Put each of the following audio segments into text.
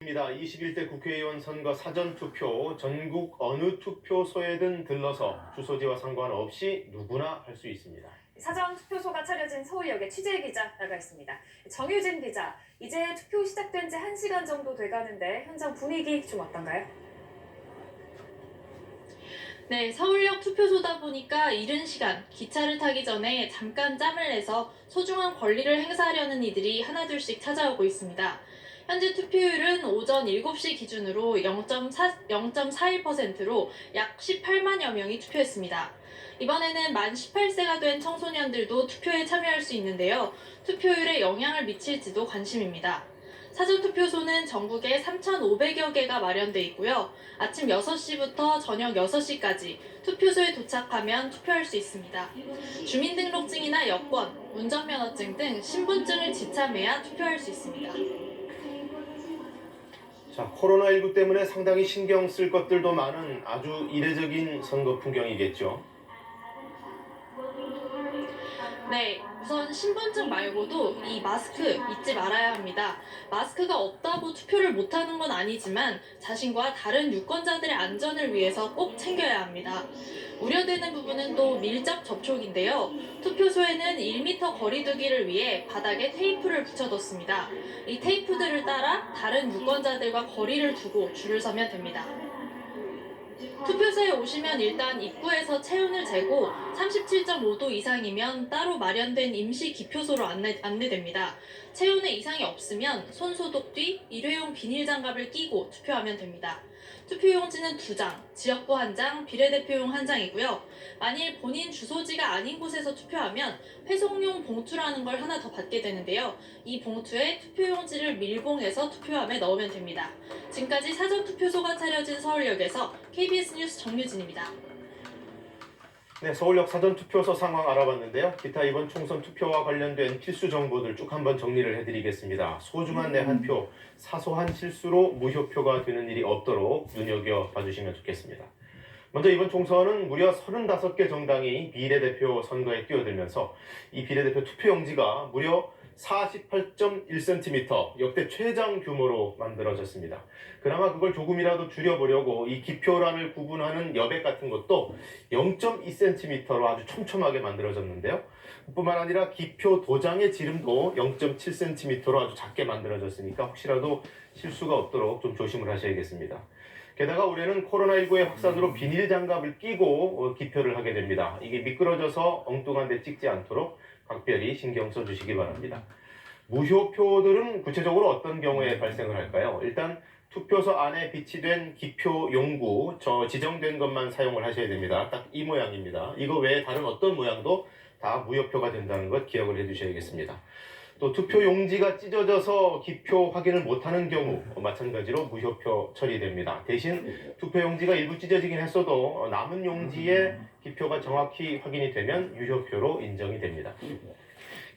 입니다. 21대 국회의원 선거 사전투표 전국 어느 투표소에든 들러서 주소지와 상관없이 누구나 할 수 있습니다. 사전투표소가 차려진 서울역에 취재기자 나가 있습니다. 정유진 기자, 이제 투표 시작된 지 1시간 정도 돼가는데 현장 분위기 좀 어떤가요? 네, 서울역 투표소다 보니까 이른 시간, 기차를 타기 전에 잠깐 짬을 내서 소중한 권리를 행사하려는 이들이 하나둘씩 찾아오고 있습니다. 현재 투표율은 오전 7시 기준으로 0.41%로 약 18만여 명이 투표했습니다. 이번에는 만 18세가 된 청소년들도 투표에 참여할 수 있는데요. 투표율에 영향을 미칠지도 관심입니다. 사전투표소는 전국에 3,500여 개가 마련돼 있고요. 아침 6시부터 저녁 6시까지 투표소에 도착하면 투표할 수 있습니다. 주민등록증이나 여권, 운전면허증 등 신분증을 지참해야 투표할 수 있습니다. 자, 코로나19 때문에 상당히 신경 쓸 것들도 많은 아주 이례적인 선거 풍경이겠죠. 네, 우선 신분증 말고도 이 마스크 잊지 말아야 합니다. 마스크가 없다고 투표를 못하는 건 아니지만 자신과 다른 유권자들의 안전을 위해서 꼭 챙겨야 합니다. 우려되는 부분은 또 밀접 접촉인데요. 투표소에는 1m 거리 두기를 위해 바닥에 테이프를 붙여뒀습니다. 이 테이프들을 따라 다른 유권자들과 거리를 두고 줄을 서면 됩니다. 투표소에 오시면 일단 입구에서 체온을 재고 37.5도 이상이면 따로 마련된 임시 기표소로 안내됩니다. 체온에 이상이 없으면 손 소독 뒤 일회용 비닐 장갑을 끼고 투표하면 됩니다. 투표용지는 2장, 지역구 1장, 비례대표용 1장이고요. 만일 본인 주소지가 아닌 곳에서 투표하면 회송용 봉투라는 걸 하나 더 받게 되는데요. 이 봉투에 투표용지를 밀봉해서 투표함에 넣으면 됩니다. 지금까지 사전투표소가 차려진 서울역에서 KBS 뉴스 정유진입니다. 네, 서울역 사전투표소 상황 알아봤는데요. 기타 이번 총선 투표와 관련된 필수 정보들 쭉 한번 정리를 해드리겠습니다. 소중한 내 한 표, 사소한 실수로 무효표가 되는 일이 없도록 눈여겨봐 주시면 좋겠습니다. 먼저 이번 총선은 무려 35개 정당이 비례대표 선거에 뛰어들면서 이 비례대표 투표용지가 무려 48.1cm, 역대 최장 규모로 만들어졌습니다. 그나마 그걸 조금이라도 줄여보려고 이 기표란을 구분하는 여백 같은 것도 0.2cm로 아주 촘촘하게 만들어졌는데요. 뿐만 아니라 기표 도장의 지름도 0.7cm로 아주 작게 만들어졌으니까 혹시라도 실수가 없도록 좀 조심을 하셔야겠습니다. 게다가 올해는 코로나19의 확산으로 비닐 장갑을 끼고 기표를 하게 됩니다. 이게 미끄러져서 엉뚱한 데 찍지 않도록 각별히 신경 써주시기 바랍니다. 무효표들은 구체적으로 어떤 경우에 발생을 할까요? 일단 투표소 안에 비치된 기표 용구, 지정된 것만 사용을 하셔야 됩니다. 딱 이 모양입니다. 이거 외에 다른 어떤 모양도 다 무효표가 된다는 것 기억을 해주셔야겠습니다. 또 투표 용지가 찢어져서 기표 확인을 못하는 경우 마찬가지로 무효표 처리됩니다. 대신 투표 용지가 일부 찢어지긴 했어도 남은 용지에 기표가 정확히 확인이 되면 유효표로 인정이 됩니다.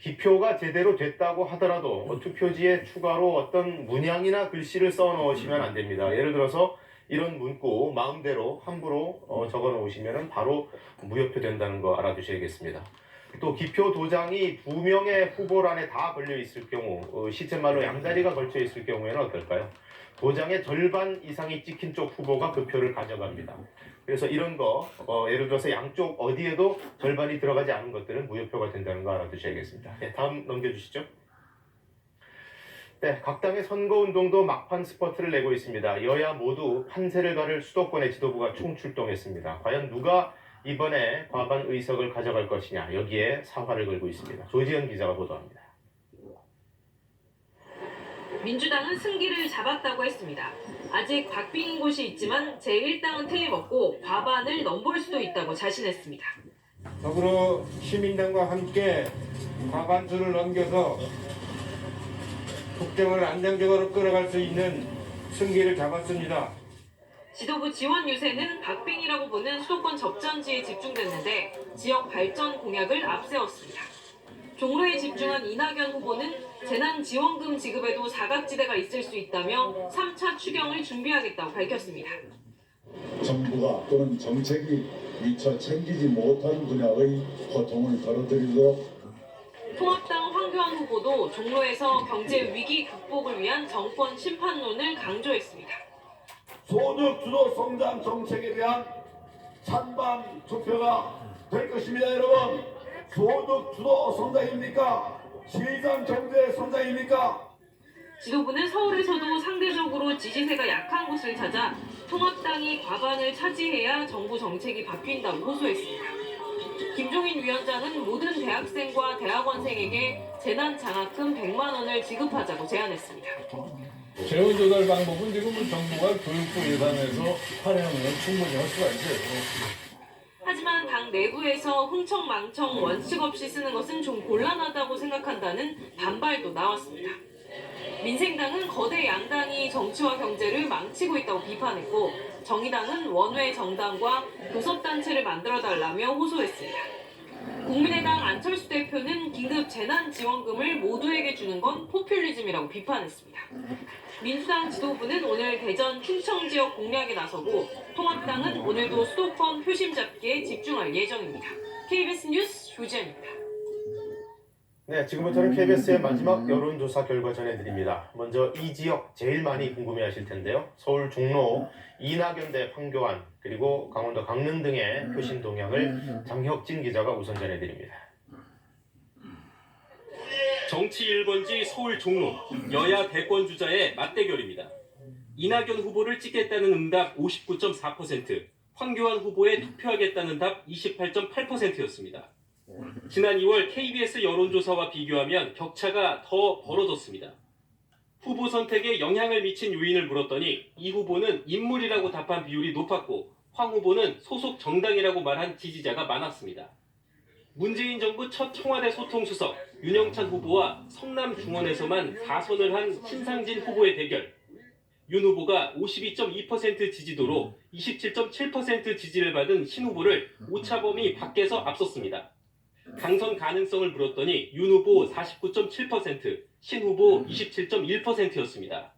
기표가 제대로 됐다고 하더라도 투표지에 추가로 어떤 문양이나 글씨를 써 넣으시면 안 됩니다. 예를 들어서 이런 문구 마음대로 함부로 적어 놓으시면 바로 무효표 된다는 거 알아두셔야겠습니다. 또 기표 도장이 2명의 후보란에 다 걸려 있을 경우, 시쳇말로 양다리가 걸쳐 있을 경우에는 어떨까요? 도장의 절반 이상이 찍힌 쪽 후보가 그 표를 가져갑니다. 그래서 이런 거, 예를 들어서 양쪽 어디에도 절반이 들어가지 않은 것들은 무효표가 된다는 거 알아두셔야겠습니다. 네, 다음 넘겨주시죠. 네, 각 당의 선거운동도 막판 스퍼트를 내고 있습니다. 여야 모두 판세를 가를 수도권의 지도부가 총출동했습니다. 과연 누가 이번에 과반 의석을 가져갈 것이냐, 여기에 사활을 걸고 있습니다. 조지현 기자가 보도합니다. 민주당은 승기를 잡았다고 했습니다. 아직 박빙인 곳이 있지만 제1당은 틀림없고 과반을 넘볼 수도 있다고 자신했습니다. 더불어 시민당과 함께 과반수를 넘겨서 국정을 안정적으로 끌어갈 수 있는 승기를 잡았습니다. 지도부 지원 유세는 박빙이라고 보는 수도권 접전지에 집중됐는데 지역 발전 공약을 앞세웠습니다. 종로에 집중한 이낙연 후보는 재난지원금 지급에도 사각지대가 있을 수 있다며 3차 추경을 준비하겠다고 밝혔습니다. 정부가 또는 정책이 미처 챙기지 못한 분야의 고통을 덜어드리도록 통합당 황 황교안 후보도 종로에서 경제 위기 극복을 위한 정권 심판론을 강조했습니다. 소득 주도 성장 정책에 대한 찬반 투표가 될 것입니다. 여러분, 소득 주도 성장입니까? 시장 경제 성장입니까? 지도부는 서울에서도 상대적으로 지지세가 약한 곳을 찾아 통합당이 과반을 차지해야 정부 정책이 바뀐다고 호소했습니다. 김종인 위원장은 모든 대학생과 대학원생에게 재난장학금 100만 원을 지급하자고 제안했습니다. 재원 조달 방법은 지금 정부가 교육부 예산에서 활용하면 충분히 할 수가 있어요. 하지만 당 내부에서 흥청망청 원칙 없이 쓰는 것은 좀 곤란하다고 생각한다는 반발도 나왔습니다. 민생당은 거대 양당이 정치와 경제를 망치고 있다고 비판했고, 정의당은 원외 정당과 교섭단체를 만들어달라며 호소했습니다. 국민의당 안철수 대표는 긴급 재난지원금을 모두에게 주는 건 포퓰리즘이라고 비판했습니다. 민주당 지도부는 오늘 대전 충청 지역 공략에 나서고, 통합당은 오늘도 수도권 표심 잡기에 집중할 예정입니다. KBS 뉴스 조지아입니다. 네, 지금부터는 KBS의 마지막 여론조사 결과 전해드립니다. 먼저 이 지역 제일 많이 궁금해하실 텐데요. 서울 종로, 이낙연 대 황교안, 그리고 강원도 강릉 등의 표심 동향을 장혁진 기자가 우선 전해드립니다. 정치 1번지 서울 종로, 여야 대권 주자의 맞대결입니다. 이낙연 후보를 찍겠다는 응답 59.4%, 황교안 후보에 투표하겠다는 답 28.8%였습니다. 지난 2월 KBS 여론조사와 비교하면 격차가 더 벌어졌습니다. 후보 선택에 영향을 미친 요인을 물었더니 이 후보는 인물이라고 답한 비율이 높았고, 황 후보는 소속 정당이라고 말한 지지자가 많았습니다. 문재인 정부 첫 청와대 소통수석 윤영찬 후보와 성남 중원에서만 4선을 한 신상진 후보의 대결. 윤 후보가 52.2% 지지도로 27.7% 지지를 받은 신 후보를 오차범위 밖에서 앞섰습니다. 당선 가능성을 물었더니 윤 후보 49.7%, 신 후보 27.1%였습니다.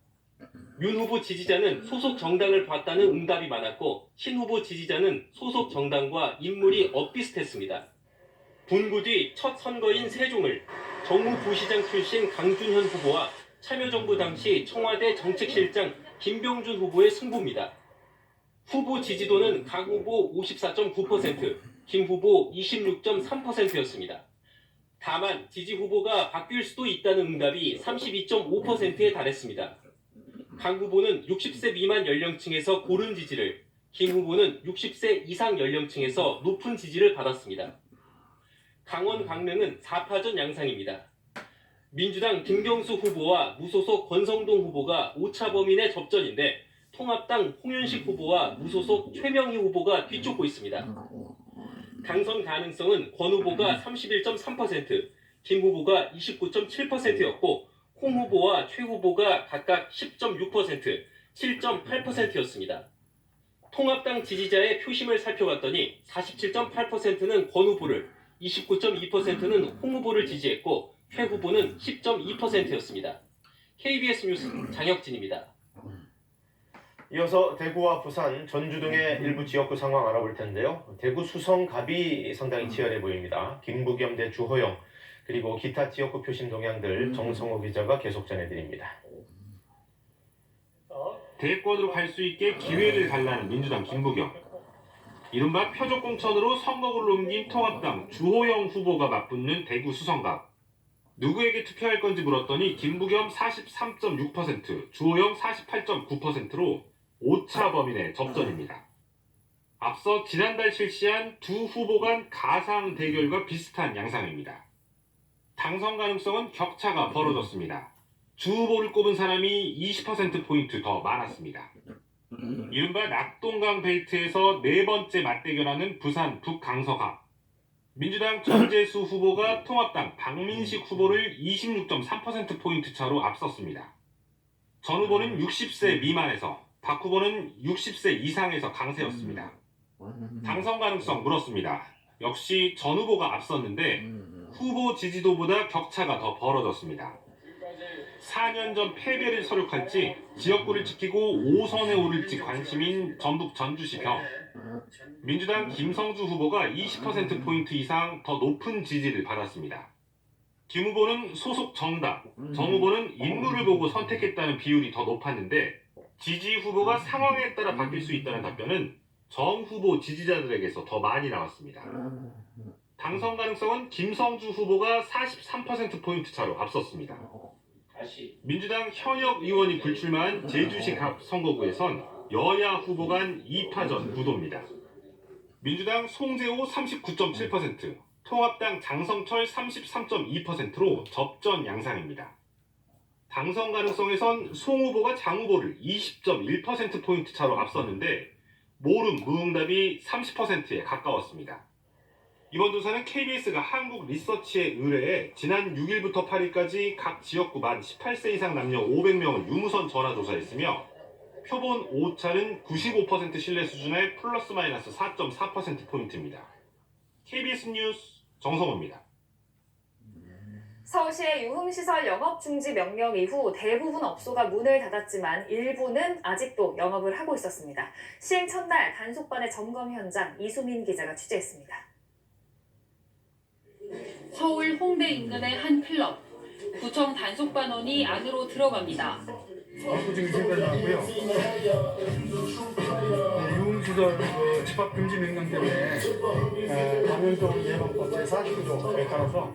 윤 후보 지지자는 소속 정당을 봤다는 응답이 많았고, 신 후보 지지자는 소속 정당과 인물이 엇비슷했습니다. 분구 뒤 첫 선거인 세종을 정무 부시장 출신 강준현 후보와 참여정부 당시 청와대 정책실장 김병준 후보의 승부입니다. 후보 지지도는 강 후보 54.9%, 김 후보 26.3%였습니다. 다만 지지 후보가 바뀔 수도 있다는 응답이 32.5%에 달했습니다. 강 후보는 60세 미만 연령층에서 고른 지지를, 김 후보는 60세 이상 연령층에서 높은 지지를 받았습니다. 강원 강릉은 4파전 양상입니다. 민주당 김경수 후보와 무소속 권성동 후보가 오차범위 내 접전인데, 통합당 홍윤식 후보와 무소속 최명희 후보가 뒤쫓고 있습니다. 당선 가능성은 권 후보가 31.3%, 김 후보가 29.7%였고, 홍 후보와 최 후보가 각각 10.6%, 7.8%였습니다. 통합당 지지자의 표심을 살펴봤더니 47.8%는 권 후보를, 29.2%는 홍 후보를 지지했고, 최 후보는 10.2%였습니다. KBS 뉴스 장혁진입니다. 이어서 대구와 부산, 전주 등의 일부 지역구 상황 알아볼 텐데요. 대구 수성갑이 상당히 치열해 보입니다. 김부겸 대 주호영, 그리고 기타 지역구 표심 동향들 정성호 기자가 계속 전해드립니다. 대권으로 갈 수 있게 기회를 달라는 민주당 김부겸. 이른바 표적공천으로 선거구를 옮긴 통합당 주호영 후보가 맞붙는 대구 수성갑. 누구에게 투표할 건지 물었더니 김부겸 43.6%, 주호영 48.9%로 오차 범위 내 접전입니다. 앞서 지난달 실시한 두 후보 간 가상 대결과 비슷한 양상입니다. 당선 가능성은 격차가 벌어졌습니다. 주 후보를 꼽은 사람이 20%포인트 더 많았습니다. 이른바 낙동강 벨트에서 네 번째 맞대결하는 부산 북강서갑. 민주당 전재수 후보가 통합당 박민식 후보를 26.3%포인트 차로 앞섰습니다. 전 후보는 60세 미만에서, 박 후보는 60세 이상에서 강세였습니다. 당선 가능성 물었습니다. 역시 전 후보가 앞섰는데 후보 지지도보다 격차가 더 벌어졌습니다. 4년 전 패배를 서력할지 지역구를 지키고 5선에 오를지 관심인 전북 전주시 병. 민주당 김성주 후보가 20%포인트 이상 더 높은 지지를 받았습니다. 김 후보는 소속 정당, 정 후보는 인물을 보고 선택했다는 비율이 더 높았는데 지지 후보가 상황에 따라 바뀔 수 있다는 답변은 정 후보 지지자들에게서 더 많이 나왔습니다. 당선 가능성은 김성주 후보가 43%포인트 차로 앞섰습니다. 민주당 현역 의원이 불출마한 제주시 갑 선거구에선 여야 후보 간 2파전 구도입니다. 민주당 송재호 39.7%, 통합당 장성철 33.2%로 접전 양상입니다. 당선 가능성에선 송 후보가 장 후보를 20.1%포인트 차로 앞섰는데 모름 무응답이 30%에 가까웠습니다. 이번 조사는 KBS가 한국 리서치에 의뢰해 지난 6일부터 8일까지 각 지역구 만 18세 이상 남녀 500명을 유무선 전화조사했으며 표본 오차는 95% 신뢰 수준의 플러스 마이너스 4.4%포인트입니다. KBS 뉴스 정성호입니다. 서울시의 유흥시설 영업 중지 명령 이후 대부분 업소가 문을 닫았지만 일부는 아직도 영업을 하고 있었습니다. 시행 첫날 단속반의 점검 현장 이수민 기자가 취재했습니다. 서울 홍대 인근의 한 클럽. 구청 단속반원이 안으로 들어갑니다. 압구증 신고하고요. 유흥시설 집합금지 명령 때문에 감염병 예방법 제49조에 따라서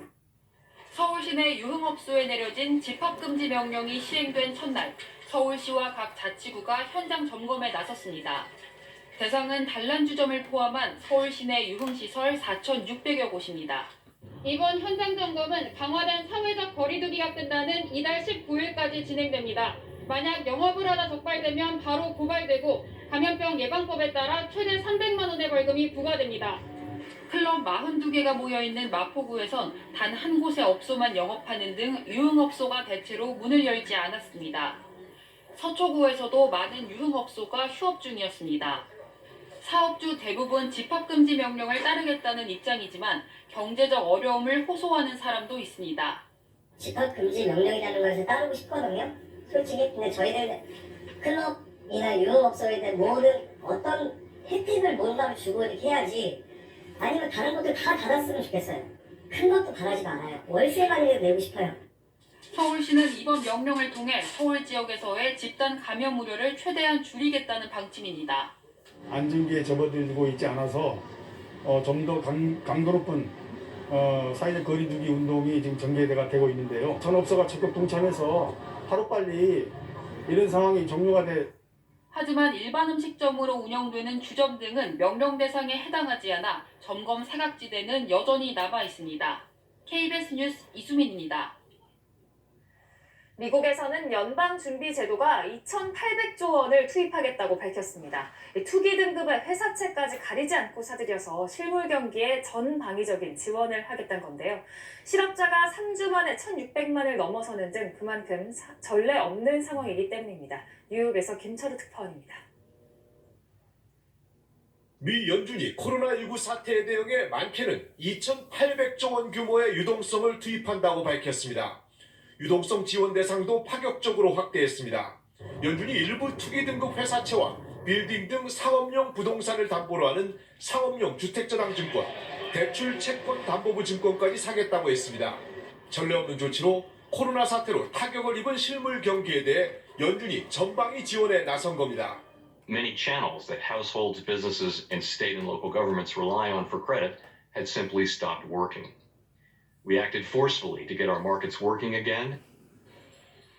서울시내 유흥업소에 내려진 집합금지 명령이 시행된 첫날, 서울시와 각 자치구가 현장 점검에 나섰습니다. 대상은 단란주점을 포함한 서울시내 유흥시설 4,600여 곳입니다. 이번 현장 점검은 강화된 사회적 거리두기가 끝나는 이달 19일까지 진행됩니다. 만약 영업을 하다 적발되면 바로 고발되고 감염병 예방법에 따라 최대 300만 원의 벌금이 부과됩니다. 클럽 42개가 모여있는 마포구에선 단 한 곳의 업소만 영업하는 등 유흥업소가 대체로 문을 열지 않았습니다. 서초구에서도 많은 유흥업소가 휴업 중이었습니다. 사업주 대부분 집합금지 명령을 따르겠다는 입장이지만 경제적 어려움을 호소하는 사람도 있습니다. 집합금지 명령이라는 것을 따르고 싶거든요. 솔직히. 근데 저희들 클럽이나 유흥업소에 대한 모든 어떤 혜택을 뭔가를 주고 이렇게 해야지, 아니면 다른 것들 다 닫았으면 좋겠어요. 큰 것도 바라지 말아요. 월세만이라도 내고 싶어요. 서울시는 이번 명령을 통해 서울 지역에서의 집단 감염 우려를 최대한 줄이겠다는 방침입니다. 안진기에 접어들고 있지 않아서 좀 더 강도 높은 사회적 거리두기 운동이 지금 전개가 되고 있는데요. 전업소가 적극 동참해서 하루빨리 이런 상황이 종료가 돼. 하지만 일반 음식점으로 운영되는 주점 등은 명령 대상에 해당하지 않아 점검 사각지대는 여전히 남아 있습니다. KBS 뉴스 이수민입니다. 미국에서는 연방준비제도가 2,800조 원을 투입하겠다고 밝혔습니다. 투기 등급의 회사채까지 가리지 않고 사들여서 실물 경기에 전방위적인 지원을 하겠다는 건데요. 실업자가 3주 만에 1,600만을 넘어서는 등 그만큼 전례 없는 상황이기 때문입니다. 뉴욕에서 김철우 특파원입니다. 미 연준이 코로나19 사태에 대응해 많게는 2,800조 원 규모의 유동성을 투입한다고 밝혔습니다. 유동성 지원 대상도 파격적으로 확대했습니다. 연준이 일부 투기 등급 회사채와 빌딩 등 상업용 부동산을 담보로 하는 상업용 주택저당증권, 대출 채권 담보부 증권까지 사겠다고 했습니다. 전례 없는 조치로 코로나 사태로 타격을 입은 실물 경기에 대해 연준이 전방위 지원에 나선 겁니다. Many channels that households, businesses, and state and local governments rely on for credit had simply stopped working. We acted forcefully to get our markets working again.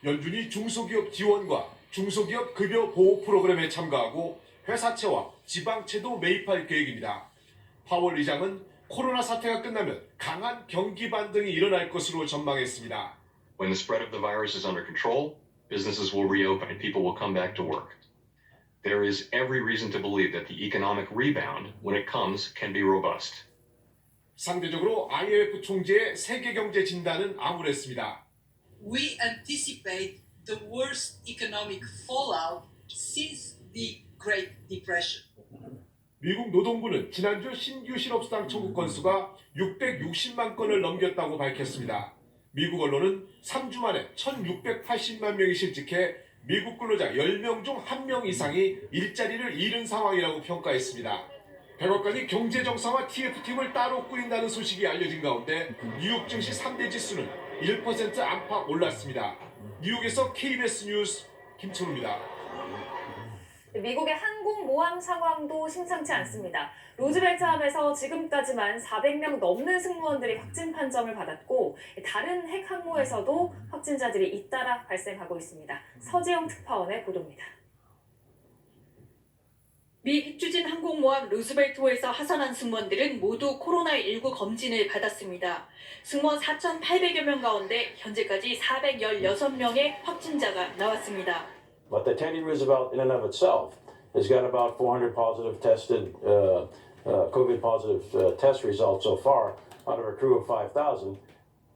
연준이 중소기업 지원과 중소기업 급여 보호 프로그램에 참가하고 회사채와 지방채도 매입할 계획입니다. 파월 의장은 코로나 사태가 끝나면 강한 경기 반등이 일어날 것으로 전망했습니다. When the spread of the virus is under control, businesses will reopen and people will come back to work. There is every reason to believe that the economic rebound, when it comes, can be robust. 상대적으로 IMF 총재의 세계 경제 진단은 암울했습니다. We anticipate the worst economic fallout since the Great Depression. 미국 노동부는 지난주 신규 실업수당 청구 건수가 660만 건을 넘겼다고 밝혔습니다. 미국 언론은 3주 만에 1,680만 명이 실직해 미국 근로자 10명 중 1명 이상이 일자리를 잃은 상황이라고 평가했습니다. 백악관이 경제 정상화 TF팀을 따로 꾸린다는 소식이 알려진 가운데 뉴욕 증시 3대 지수는 1% 안팎 올랐습니다. 뉴욕에서 KBS 뉴스 김철우입니다. 미국의 항공모함 상황도 심상치 않습니다. 로즈벨트함에서 지금까지만 400명 넘는 승무원들이 확진 판정을 받았고 다른 핵 항모에서도 확진자들이 잇따라 발생하고 있습니다. 서지영 특파원의 보도입니다. 미 핵추진 항공모함 루즈벨트호에서 하선한 승무원들은 모두 코로나19 검진을 받았습니다. 승무원 4,800여 명 가운데 현재까지 416명의 확진자가 나왔습니다. But the Teddy Roosevelt in and of itself has got about 400 positive tested, COVID positive test results so far out of a crew of 5,000.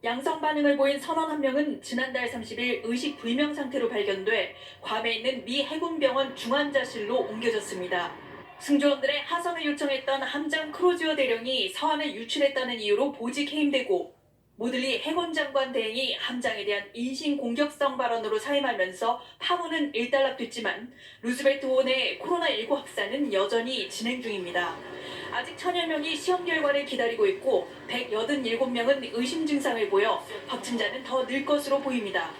양성 반응을 보인 선원 한 명은 지난달 30일 의식 불명 상태로 발견돼 괌에 있는 미 해군병원 중환자실로 옮겨졌습니다. 승조원들의 하선을 요청했던 함장 크로지어 대령이 서한을 유출했다는 이유로 보직 해임되고 모들리 해군 장관 대행이 함장에 대한 인신 공격성 발언으로 사임하면서 파문은 일단락됐지만 루즈벨트 호 내 코로나19 확산은 여전히 진행 중입니다. 아직 1,000여 명이 시험 결과를 기다리고 있고 187명은 의심 증상을 보여 확진자는 더 늘 것으로 보입니다.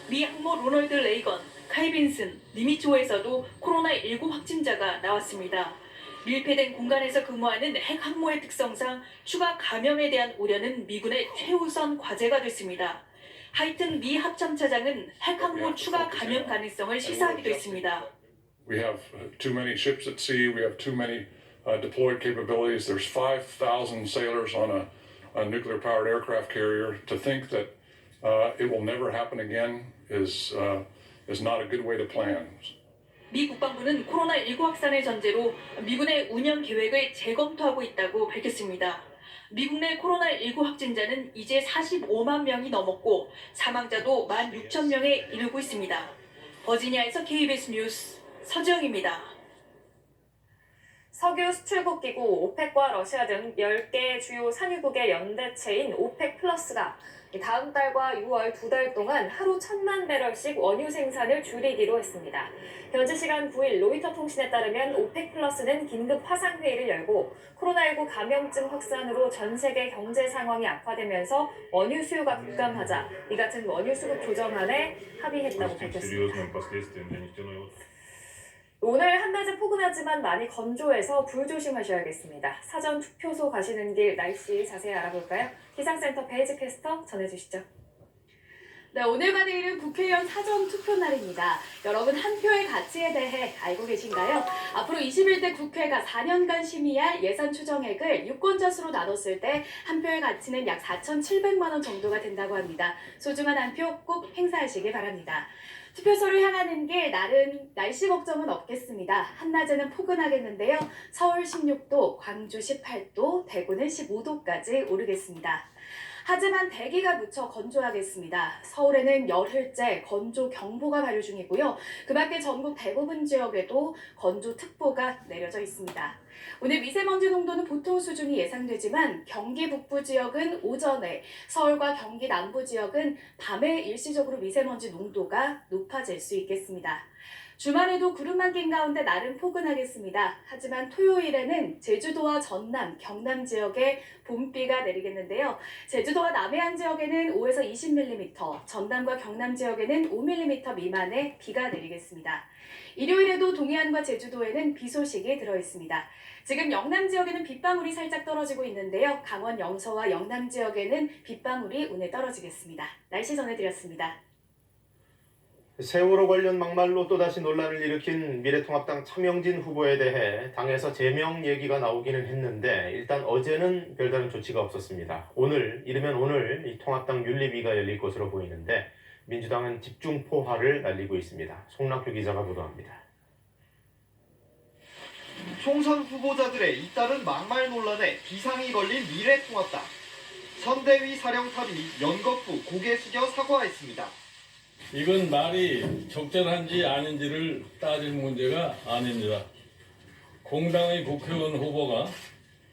미 항모 로널드 레이건, 카이 빈슨, 니미츠호에서도 코로나19 확진자가 나왔습니다. 밀폐된 공간에서 근무하는 핵 항모의 특성상 추가 감염에 대한 우려는 미군의 최우선 과제가 됐습니다. 하이튼 미 합참차장은 핵 항모 추가 감염 가능성을 시사하기도 했습니다. We have too many ships at sea. We have too many deployed capabilities. There's 5,000 sailors on a nuclear-powered aircraft carrier. To think that it will never happen again is not a good way to plan. 미 국방부는 코로나19 확산을 전제로 미군의 운영 계획을 재검토하고 있다고 밝혔습니다. 미국 내 코로나19 확진자는 이제 45만 명이 넘었고 사망자도 16,000명에 이르고 있습니다. 버지니아에서 KBS 뉴스 서지영입니다. 석유 수출국 기구 오펙과 러시아 등 10개 주요 산유국의 연대체인 오펙 플러스가 다음 달과 6월 2달 동안 하루 1,000만 배럴씩 원유 생산을 줄이기로 했습니다. 현지 시간 9일 로이터 통신에 따르면 오펙 플러스는 긴급 화상회의를 열고 코로나19 감염증 확산으로 전 세계 경제 상황이 악화되면서 원유 수요가 급감하자 이 같은 원유 수급 조정안에 합의했다고 밝혔습니다. 오늘 한낮에 포근하지만 많이 건조해서 불 조심하셔야겠습니다. 사전 투표소 가시는 길 날씨 자세히 알아볼까요? 기상센터 베이지 캐스터 전해주시죠. 네, 오늘과 내일은 국회의원 사전 투표 날입니다. 여러분 한 표의 가치에 대해 알고 계신가요? 앞으로 21대 국회가 4년간 심의할 예산 추정액을 유권자 수로 나눴을 때 한 표의 가치는 약 4,700만 원 정도가 된다고 합니다. 소중한 한 표 꼭 행사하시기 바랍니다. 투표소를 향하는 길 날씨 걱정은 없겠습니다. 한낮에는 포근하겠는데요. 서울 16도, 광주 18도, 대구는 15도까지 오르겠습니다. 하지만 대기가 무척 건조하겠습니다. 서울에는 열흘째 건조경보가 발효 중이고요. 그 밖에 전국 대부분 지역에도 건조특보가 내려져 있습니다. 오늘 미세먼지 농도는 보통 수준이 예상되지만 경기 북부 지역은 오전에, 서울과 경기 남부 지역은 밤에 일시적으로 미세먼지 농도가 높아질 수 있겠습니다. 주말에도 구름만 낀 가운데 날은 포근하겠습니다. 하지만 토요일에는 제주도와 전남, 경남 지역에 봄비가 내리겠는데요. 제주도와 남해안 지역에는 5에서 20mm, 전남과 경남 지역에는 5mm 미만의 비가 내리겠습니다. 일요일에도 동해안과 제주도에는 비 소식이 들어있습니다. 지금 영남 지역에는 빗방울이 살짝 떨어지고 있는데요. 강원 영서와 영남 지역에는 빗방울이 오늘 떨어지겠습니다. 날씨 전해드렸습니다. 세월호 관련 막말로 또다시 논란을 일으킨 미래통합당 차명진 후보에 대해 당에서 제명 얘기가 나오기는 했는데 일단 어제는 별다른 조치가 없었습니다. 이르면 오늘 이 통합당 윤리위가 열릴 것으로 보이는데 민주당은 집중 포화를 날리고 있습니다. 송낙규 기자가 보도합니다. 총선 후보자들의 잇따른 막말 논란에 비상이 걸린 미래통합당. 선대위 사령탑이 연거푸 고개 숙여 사과했습니다. 이건 말이 적절한지 아닌지를 따질 문제가 아닙니다. 공당의 국회의원 후보가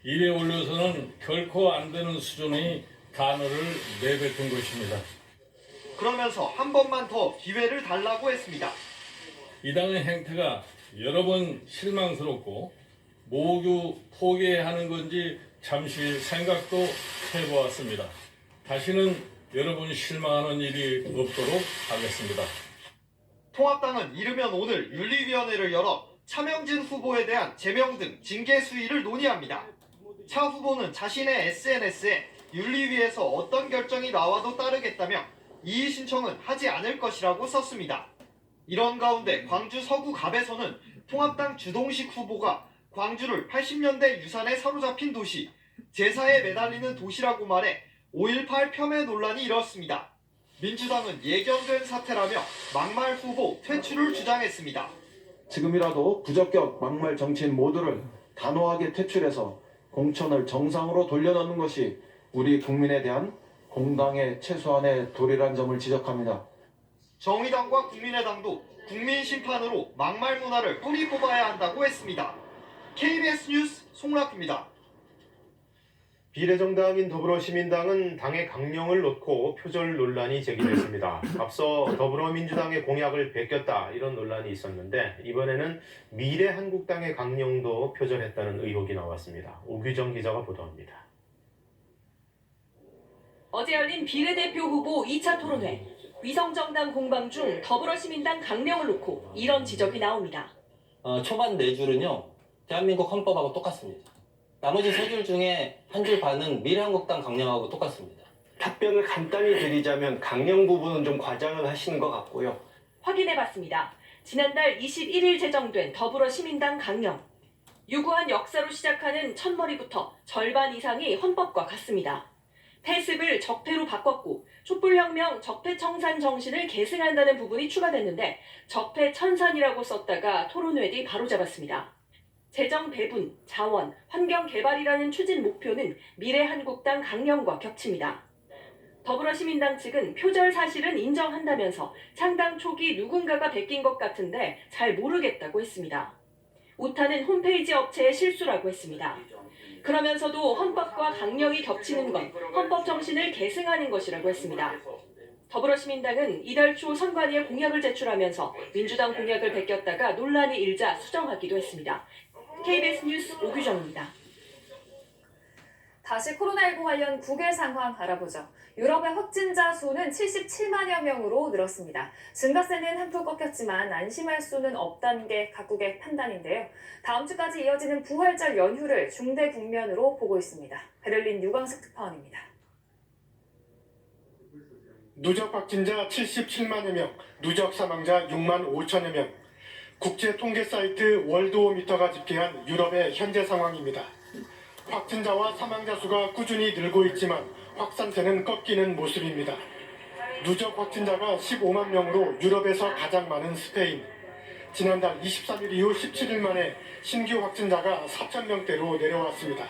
입에 올려서는 결코 안 되는 수준의 단어를 내뱉은 것입니다. 그러면서 한 번만 더 기회를 달라고 했습니다. 이 당의 행태가 여러 번 실망스럽고 모두 포기해야 하는 건지 잠시 생각도 해보았습니다. 다시는 여러분이 실망하는 일이 없도록 하겠습니다. 통합당은 이르면 오늘 윤리위원회를 열어 차명진 후보에 대한 제명 등 징계 수위를 논의합니다. 차 후보는 자신의 SNS에 윤리위에서 어떤 결정이 나와도 따르겠다며 이의 신청은 하지 않을 것이라고 썼습니다. 이런 가운데 광주 서구갑에서는 통합당 주동식 후보가 광주를 80년대 유산에 사로잡힌 도시, 제사에 매달리는 도시라고 말해 5.18 폄훼 논란이 일었습니다. 민주당은 예견된 사태라며 막말 후보 퇴출을 주장했습니다. 지금이라도 부적격 막말 정치인 모두를 단호하게 퇴출해서 공천을 정상으로 돌려놓는 것이 우리 국민에 대한 공당의 최소한의 도리란 점을 지적합니다. 정의당과 국민의당도 국민 심판으로 막말 문화를 뿌리 뽑아야 한다고 했습니다. KBS 뉴스 송락입니다. 비례정당인 더불어시민당은 당의 강령을 놓고 표절 논란이 제기됐습니다. 앞서 더불어민주당의 공약을 베꼈다 이런 논란이 있었는데 이번에는 미래한국당의 강령도 표절했다는 의혹이 나왔습니다. 오규정 기자가 보도합니다. 어제 열린 비례대표 후보 2차 토론회. 위성정당 공방 중 더불어시민당 강령을 놓고 이런 지적이 나옵니다. 초반 4줄은요. 대한민국 헌법하고 똑같습니다. 나머지 3줄 중에 1줄 반은 미래한국당 강령하고 똑같습니다. 답변을 간단히 드리자면 강령 부분은 좀 과장을 하시는 것 같고요. 확인해봤습니다. 지난달 21일 제정된 더불어시민당 강령. 유구한 역사로 시작하는 첫머리부터 절반 이상이 헌법과 같습니다. 폐습을 적폐로 바꿨고 촛불혁명 적폐청산 정신을 계승한다는 부분이 추가됐는데 적폐천산이라고 썼다가 토론회 뒤 바로잡았습니다. 재정 배분, 자원, 환경 개발이라는 추진 목표는 미래한국당 강령과 겹칩니다. 더불어시민당 측은 표절 사실은 인정한다면서 창당 초기 누군가가 베낀 것 같은데 잘 모르겠다고 했습니다. 우타는 홈페이지 업체의 실수라고 했습니다. 그러면서도 헌법과 강령이 겹치는 건 헌법 정신을 계승하는 것이라고 했습니다. 더불어시민당은 이달 초 선관위에 공약을 제출하면서 민주당 공약을 베꼈다가 논란이 일자 수정하기도 했습니다. KBS 뉴스 오규정입니다. 다시 코로나19 관련 국외 상황 알아보죠. 유럽의 확진자 수는 77만여 명으로 늘었습니다. 증가세는 한풀 꺾였지만 안심할 수는 없다는 게 각국의 판단인데요. 다음 주까지 이어지는 부활절 연휴를 중대 국면으로 보고 있습니다. 베를린 유광석 특파원입니다. 누적 확진자 77만여 명, 누적 사망자 6만 5천여 명. 국제 통계 사이트 월드오미터가 집계한 유럽의 현재 상황입니다. 확진자와 사망자 수가 꾸준히 늘고 있지만 확산세는 꺾이는 모습입니다. 누적 확진자가 15만 명으로 유럽에서 가장 많은 스페인. 지난달 23일 이후 17일 만에 신규 확진자가 4,000명대로 내려왔습니다.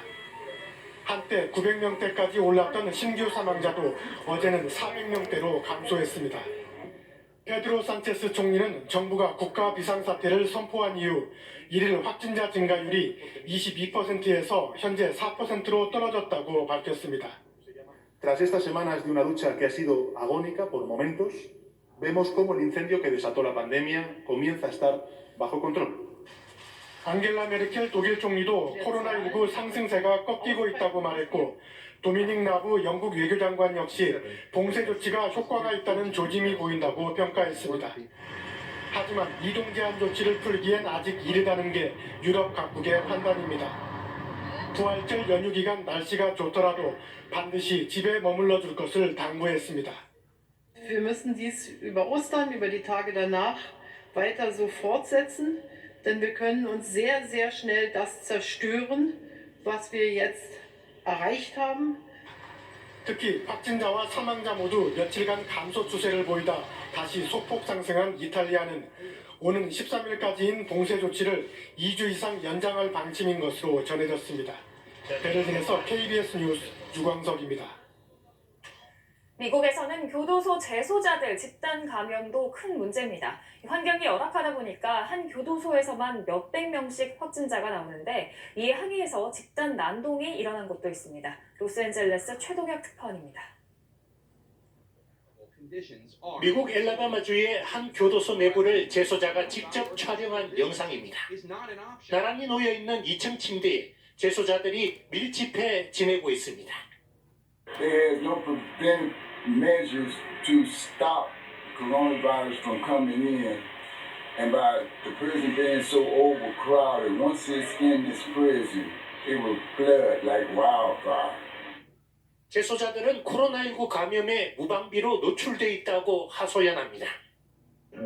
한때 900명대까지 올랐던 신규 사망자도 어제는 400명대로 감소했습니다. 페드로 산체스 총리는 정부가 국가 비상사태를 선포한 이후 1일 확진자 증가율이 22%에서 현재 4%로 떨어졌다고 밝혔습니다. Tras estas semanas de una lucha que ha sido agónica por momentos, vemos cómo el incendio que desató la pandemia comienza a estar bajo control. 앙겔라 메르켈 독일 총리도 코로나19 상승세가 꺾이고 있다고 말했고 도미닉 라브 영국 외교장관 역시 봉쇄 조치가 효과가 있다는 조짐이 보인다고 평가했습니다. 하지만 이동 제한 조치를 풀기엔 아직 이르다는 게 유럽 각국의 판단입니다. 부활절 연휴 기간 날씨가 좋더라도 반드시 집에 머물러 줄 것을 당부했습니다. Wir müssen dies über Ostern, über die Tage danach weiter so fortsetzen, denn wir können uns sehr, sehr schnell das zerstören, was wir jetzt erreicht haben. 특히 확진자와 사망자 모두 며칠간 감소 추세를 보이다 다시 소폭 상승한 이탈리아는 오는 13일까지인 봉쇄 조치를 2주 이상 연장할 방침인 것으로 전해졌습니다. 베를린에서 KBS 뉴스 유광석입니다. 미국에서는 교도소 재소자들 집단 감염도 큰 문제입니다. 환경이 열악하다 보니까 한 교도소에서만 몇백 명씩 확진자가 나오는데 이에 항의해서 집단 난동이 일어난 곳도 있습니다. 로스앤젤레스 최동혁 특파원입니다. 미국 엘라바마주의 한 교도소 내부를 재소자가 직접 촬영한 영상입니다. 나란히 놓여있는 2층 침대에 재소자들이 밀집해 지내고 있습니다. measures to stop coronavirus from coming in. And by the prison being so overcrowded, once it's in this prison, it will flood like wildfire. 재소자들은 코로나19 감염에 무방비로 노출돼 있다고 하소연합니다.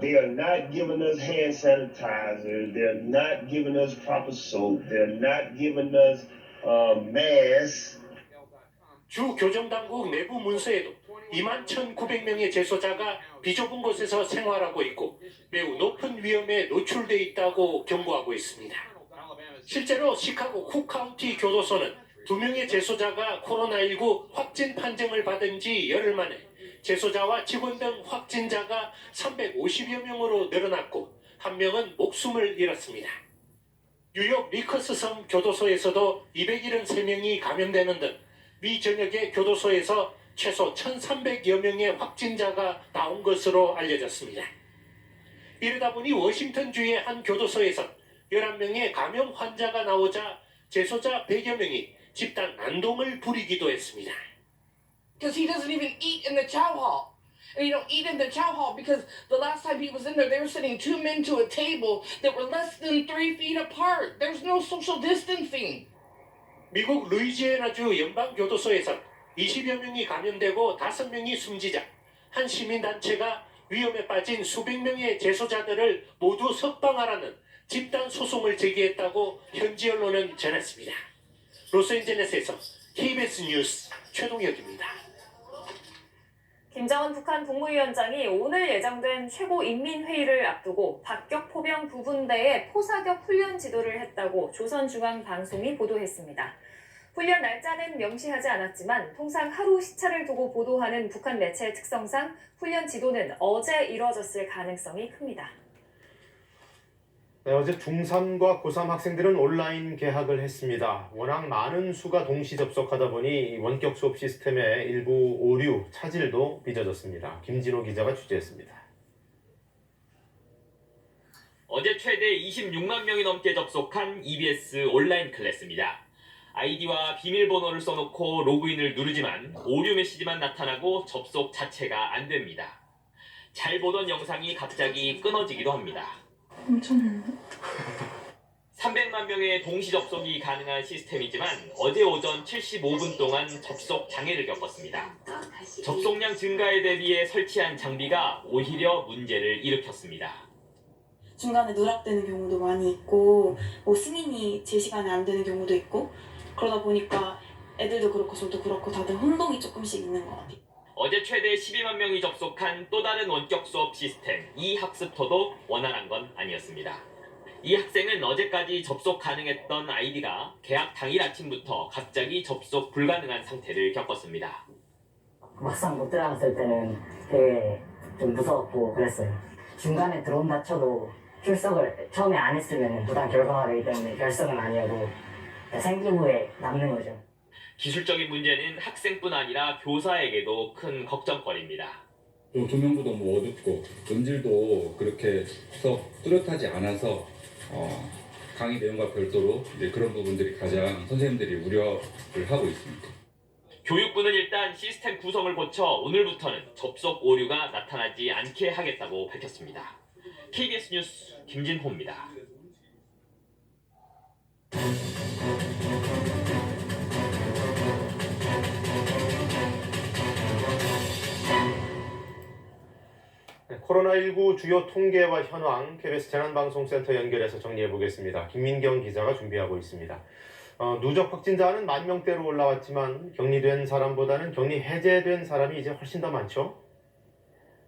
They are not giving us hand sanitizer. They're not giving us proper soap. They're not giving us masks. 주 교정당국 내부 문서에도 21,900명의 재소자가 비좁은 곳에서 생활하고 있고 매우 높은 위험에 노출돼 있다고 경고하고 있습니다. 실제로 시카고 쿡카운티 교도소는 2명의 재소자가 코로나19 확진 판정을 받은 지 열흘 만에 재소자와 직원 등 확진자가 350여 명으로 늘어났고 1명은 목숨을 잃었습니다. 뉴욕 리커스섬 교도소에서도 273명이 감염되는 등 미 전역의 교도소에서 최소 1,300여 명의 확진자가 나온 것으로 알려졌습니다. 이러다 보니 워싱턴주의 한 교도소에서 11명의 감염 환자가 나오자 재소자 100여 명이 집단 난동을 부리기도 했습니다. Because he doesn't even eat in the chow hall. And he don't eat in the chow hall because the last time he was in there, they were sitting 2 men to a table that were less than 3 feet apart. There's no social distancing. 미국 루이지애나주 연방교도소에서 20여 명이 감염되고 5명이 숨지자 한 시민단체가 위험에 빠진 수백 명의 재소자들을 모두 석방하라는 집단 소송을 제기했다고 현지 언론은 전했습니다. 로스앤젤레스에서 KBS 뉴스 최동혁입니다. 김정은 북한 국무위원장이 오늘 예정된 최고인민회의를 앞두고 박격 포병 부분대에 포사격 훈련 지도를 했다고 조선중앙방송이 보도했습니다. 훈련 날짜는 명시하지 않았지만 통상 하루 시차를 두고 보도하는 북한 매체의 특성상 훈련 지도는 어제 이뤄졌을 가능성이 큽니다. 네, 어제 중3과 고3 학생들은 온라인 개학을 했습니다. 워낙 많은 수가 동시 접속하다 보니 원격 수업 시스템의 일부 오류, 차질도 빚어졌습니다. 김진호 기자가 취재했습니다. 어제 최대 26만 명이 넘게 접속한 EBS 온라인 클래스입니다. 아이디와 비밀번호를 써놓고 로그인을 누르지만 오류 메시지만 나타나고 접속 자체가 안 됩니다. 잘 보던 영상이 갑자기 끊어지기도 합니다. 엄청 300만 명의 동시 접속이 가능한 시스템이지만 어제 오전 75분 동안 접속 장애를 겪었습니다. 접속량 증가에 대비해 설치한 장비가 오히려 문제를 일으켰습니다. 중간에 누락되는 경우도 많이 있고 뭐 승인이 제 시간에 안 되는 경우도 있고 그러다 보니까 애들도 그렇고 저도 그렇고 다들 혼동이 조금씩 있는 것 같아요. 어제 최대 12만 명이 접속한 또 다른 원격 수업 시스템 이학습터도 원활한 건 아니었습니다. 이 학생은 어제까지 접속 가능했던 아이디가 개학 당일 아침부터 갑자기 접속 불가능한 상태를 겪었습니다. 막상 못 들어갔을 때는 되게 좀 무서웠고 그랬어요. 중간에 들어온다 쳐도 출석을 처음에 안 했으면 부당 결과가 되기 때문에 결석은 아니어도 생기 후에 남는 거죠. 기술적인 문제는 학생뿐 아니라 교사에게도 큰 걱정거리입니다. 또 조명도 너무 어둡고 음질도 그렇게 썩 뚜렷하지 않아서 강의 내용과 별도로 이제 그런 부분들이 가장 선생님들이 우려를 하고 있습니다. 교육부는 일단 시스템 구성을 고쳐 오늘부터는 접속 오류가 나타나지 않게 하겠다고 밝혔습니다. KBS 뉴스 김진호입니다. 코로나19 주요 통계와 현황 KBS 재난방송센터 연결해서 정리해보겠습니다. 김민경 기자가 준비하고 있습니다. 누적 확진자는 10,000명대로 올라왔지만 격리된 사람보다는 격리 해제된 사람이 이제 훨씬 더 많죠?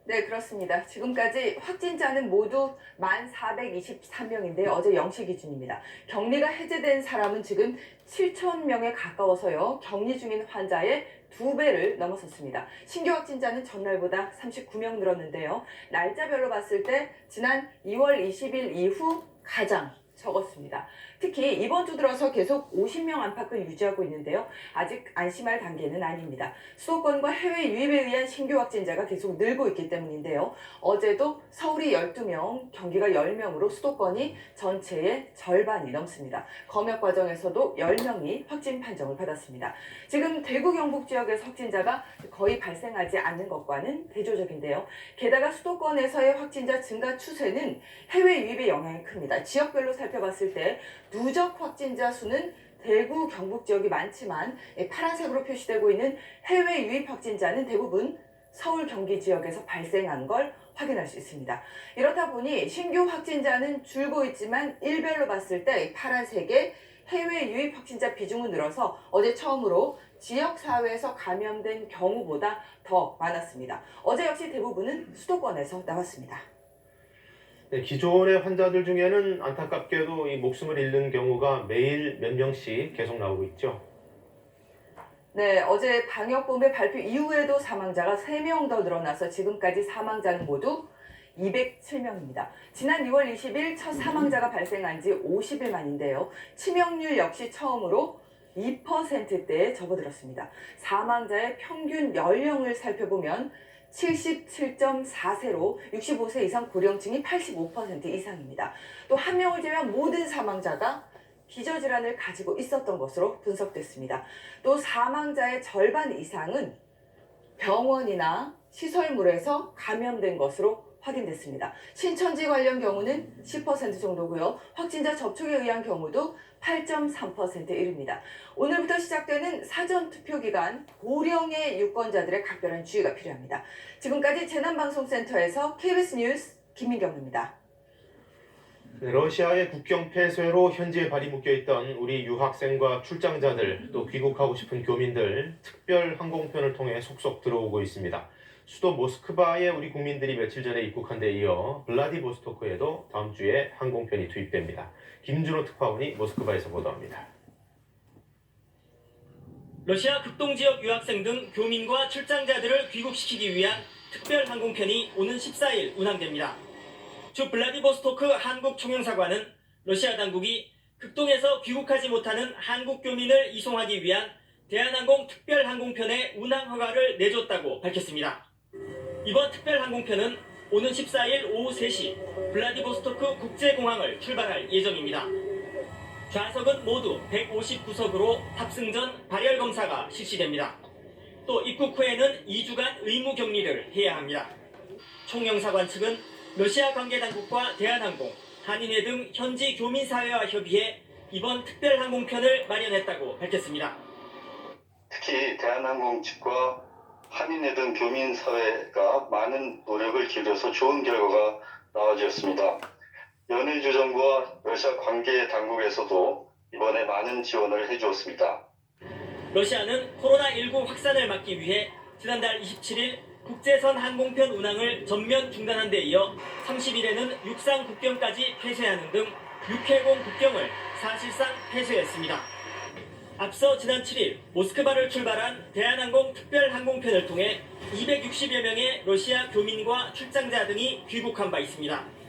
네, 그렇습니다. 지금까지 확진자는 모두 1,423명인데 어제 0시 기준입니다. 격리가 해제된 사람은 지금 7,000명에 가까워서요. 격리 중인 환자의 2배를 넘어섰습니다. 신규 확진자는 전날보다 39명 늘었는데요. 날짜별로 봤을 때 지난 2월 20일 이후 가장 적었습니다. 특히 이번 주 들어서 계속 50명 안팎을 유지하고 있는데요. 아직 안심할 단계는 아닙니다. 수도권과 해외 유입에 의한 신규 확진자가 계속 늘고 있기 때문인데요. 어제도 서울이 12명, 경기가 10명으로 수도권이 전체의 절반이 넘습니다. 검역 과정에서도 10명이 확진 판정을 받았습니다. 지금 대구 경북 지역에서 확진자가 거의 발생하지 않는 것과는 대조적인데요. 게다가 수도권에서의 확진자 증가 추세는 해외 유입의 영향이 큽니다. 지역별로 살펴봤을 때 누적 확진자 수는 대구, 경북 지역이 많지만 파란색으로 표시되고 있는 해외 유입 확진자는 대부분 서울, 경기 지역에서 발생한 걸 확인할 수 있습니다. 이렇다 보니 신규 확진자는 줄고 있지만 일별로 봤을 때 파란색의 해외 유입 확진자 비중은 늘어서 어제 처음으로 지역사회에서 감염된 경우보다 더 많았습니다. 어제 역시 대부분은 수도권에서 나왔습니다. 네, 기존의 환자들 중에는 안타깝게도 이 목숨을 잃는 경우가 매일 몇 명씩 계속 나오고 있죠. 네, 어제 방역본부 발표 이후에도 사망자가 3명 더 늘어나서 지금까지 사망자는 모두 207명입니다. 지난 2월 20일 첫 사망자가 발생한 지 50일 만인데요. 치명률 역시 처음으로 2%대에 접어들었습니다. 사망자의 평균 연령을 살펴보면 77.4세로 65세 이상 고령층이 85% 이상입니다. 또 한 명을 제외한 모든 사망자가 기저질환을 가지고 있었던 것으로 분석됐습니다. 또 사망자의 절반 이상은 병원이나 시설물에서 감염된 것으로 확인됐습니다. 신천지 관련 경우는 10% 정도고요. 확진자 접촉에 의한 경우도 8.3%에 이릅니다. 오늘부터 시작되는 사전투표 기간 고령의 유권자들의 각별한 주의가 필요합니다. 지금까지 재난방송센터에서 KBS 뉴스 김민경입니다. 네, 러시아의 국경 폐쇄로 현지에 발이 묶여있던 우리 유학생과 출장자들 또 귀국하고 싶은 교민들 특별 항공편을 통해 속속 들어오고 있습니다. 수도 모스크바에 우리 국민들이 며칠 전에 입국한 데 이어 블라디보스토크에도 다음 주에 항공편이 투입됩니다. 김준호 특파원이 모스크바에서 보도합니다. 러시아 극동지역 유학생 등 교민과 출장자들을 귀국시키기 위한 특별 항공편이 오는 14일 운항됩니다. 주 블라디보스토크 한국총영사관은 러시아 당국이 극동에서 귀국하지 못하는 한국 교민을 이송하기 위한 대한항공 특별항공편의 운항 허가를 내줬다고 밝혔습니다. 이번 특별항공편은 오는 14일 오후 3시 블라디보스토크 국제공항을 출발할 예정입니다. 좌석은 모두 159석으로 탑승 전 발열 검사가 실시됩니다. 또 입국 후에는 2주간 의무 격리를 해야 합니다. 총영사관 측은 러시아 관계당국과 대한항공, 한인회 등 현지 교민사회와 협의해 이번 특별항공편을 마련했다고 밝혔습니다. 특히 대한항공 측과 한인회 등 교민사회가 많은 노력을 기울여서 좋은 결과가 나와주었습니다. 연해주정부와 러시아 관계당국에서도 이번에 많은 지원을 해주었습니다. 러시아는 코로나19 확산을 막기 위해 지난달 27일 국제선 항공편 운항을 전면 중단한 데 이어 30일에는 육상 국경까지 폐쇄하는 등 육해공 국경을 사실상 폐쇄했습니다. 앞서 지난 7일 모스크바를 출발한 대한항공 특별항공편을 통해 260여 명의 러시아 교민과 출장자 등이 귀국한 바 있습니다.